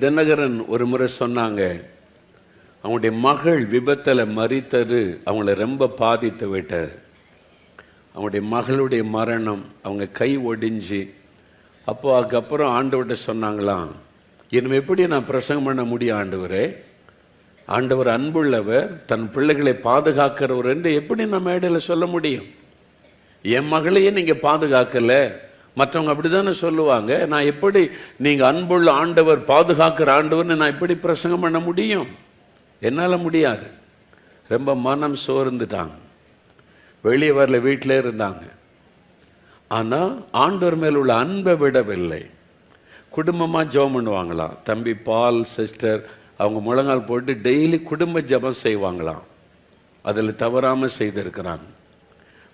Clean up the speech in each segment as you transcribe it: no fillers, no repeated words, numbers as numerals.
தினகரன் ஒரு முறை சொன்னாங்க, அவங்களுடைய மகள் விபத்தில் மரித்தது அவங்கள ரொம்ப பாதித்து விட்டார். அவங்களுடைய மகளுடைய மரணம், அவங்க கை ஒடிஞ்சு, அப்போ அதுக்கப்புறம் ஆண்டவர்கிட்ட சொன்னாங்களாம், இனிமே எப்படி நான் பிரசங்கம் பண்ண முடியும் ஆண்டவரே? ஆண்டவர் அன்புள்ளவர், தன் பிள்ளைகளை பாதுகாக்கிறவர் என்று எப்படி நான் மேடையில் சொல்ல முடியும்? என் மகளையே நீங்கள் பாதுகாக்கலை, மற்றவங்க அப்படி தானே சொல்லுவாங்க. நான் எப்படி நீங்கள் அன்புள்ள ஆண்டவர், பாதுகாக்கிற ஆண்டவர்னு நான் எப்படி பிரசங்கம் பண்ண முடியும்? என்னால் முடியாது. ரொம்ப மனம் சோர்ந்துட்டாங்க, வெளியே வரல, வீட்டிலே இருந்தாங்க. ஆனால் ஆண்டவர் மேல் உள்ள அன்பை விடவில்லை. குடும்பமாக ஜெபம் பண்ணுவாங்களாம். தம்பி பால், சிஸ்டர் அவங்க முழங்கால் போட்டு டெய்லி குடும்ப ஜெபம் செய்வாங்களாம். அதில் தவறாமல் செய்திருக்கிறாங்க.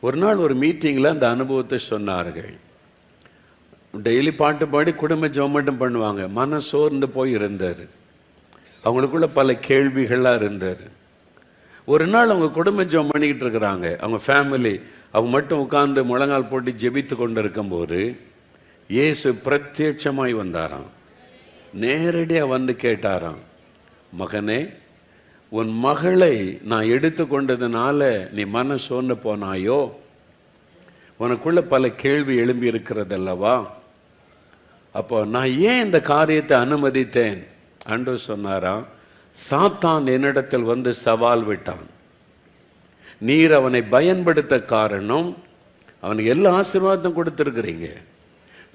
ஒரு நாள் ஒரு மீட்டிங்கில் அந்த அனுபவத்தை சொன்னார்கள். டெய்லி பாட்டு பாடி குடும்ப ஜெபம் மட்டும் பண்ணுவாங்க. மன சோர்ந்து போய் இருந்தார். அவங்களுக்குள்ள பல கேள்விகளாக இருந்தார். ஒரு நாள் அவங்க குடும்ப ஜெபம் பண்ணிக்கிட்டு இருக்கிறாங்க. அவங்க ஃபேமிலி அவங்க மட்டும் உட்கார்ந்து முழங்கால் போட்டு ஜெபித்து கொண்டு இருக்கும்போது இயேசு பிரத்யட்சமாய் வந்தாராம். நேரடியாக வந்து கேட்டாராம், மகனே, உன் மகளை நான் எடுத்து கொண்டதுனால நீ மன சோர்ந்து போனாயோ? உனக்குள்ள பல கேள்வி எழும்பி இருக்கிறதல்லவா? அப்போ நான் ஏன் இந்த காரியத்தை அனுமதித்தேன்? ஆண்டவர் சொன்னாராம், சாத்தான் என்னிடத்தில் வந்து சவால் விட்டான். நீர் அவனை பயன்படுத்த காரணம், அவனுக்கு எல்லா ஆசீர்வாதம் கொடுத்துருக்கிறீங்க,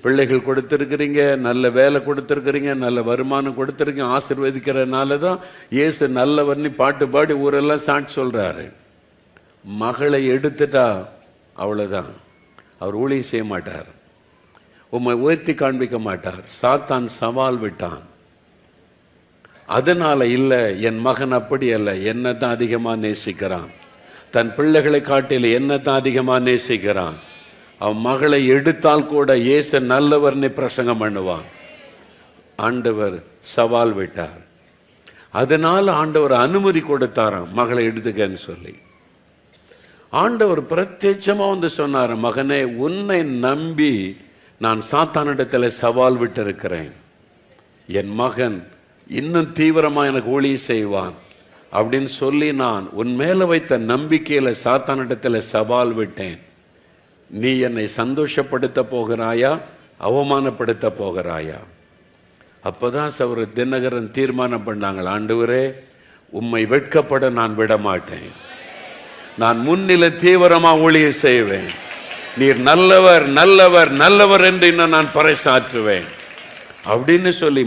பிள்ளைகள் கொடுத்துருக்கிறீங்க, நல்ல வேலை கொடுத்துருக்கிறீங்க, நல்ல வருமானம் கொடுத்துருக்கீங்க. ஆசீர்வதிக்கிறதுனால தான் இயேசு நல்லவர்னு பாட்டு பாடி ஊரெல்லாம் சாட்சி சொல்கிறாரு. மகளை எடுத்துட்டா அவ்வளோதான், அவர் ஊழியம் செய்ய மாட்டார், உம்மை உயர்த்தி காண்பிக்க மாட்டார். சாத்தான் சவால் விட்டான். அதனால் இல்லை, என் மகன் அப்படி அல்ல, என்னை தான் அதிகமாக நேசிக்கிறான், தன் பிள்ளைகளை காட்டில் என்னை தான் அதிகமாக நேசிக்கிறான். அவன் மகளை எடுத்தால் கூட இயேசு நல்லவர்னு பிரசங்கம் பண்ணுவான். ஆண்டவர் சவால் விட்டார். அதனால் ஆண்டவர் அனுமதி கொடுத்தாராம் மகளை எடுத்துக்கன்னு சொல்லி. ஆண்டவர் பிரத்யட்சமாக வந்து சொன்னார், மகனே, உன்னை நம்பி நான் சாத்தானிடத்தில் சவால் விட்டு இருக்கிறேன். என் மகன் இன்னும் தீவிரமாக எனக்கு ஊழியம் செய்வான் அப்படின்னு சொல்லி நான் உன் மேலே வைத்த நம்பிக்கையில் சாத்தானிடத்தில் சவால் விட்டேன். நீ என்னை சந்தோஷப்படுத்த போகிறாயா, அவமானப்படுத்த போகிறாயா? அப்போதான் சகோதரர் தினகரன் தீர்மானம் பண்ணாங்கள், ஆண்டவரே, உம்மை வெட்கப்பட நான் விட மாட்டேன், நான் முன்னிலை தீவிரமாக ஊழியம் செய்வேன், நீர் நல்லவர் நல்லவர் நல்லவர் என்று இன்னும் நான் பறைசாற்றுவேன் அப்படின்னு சொல்லி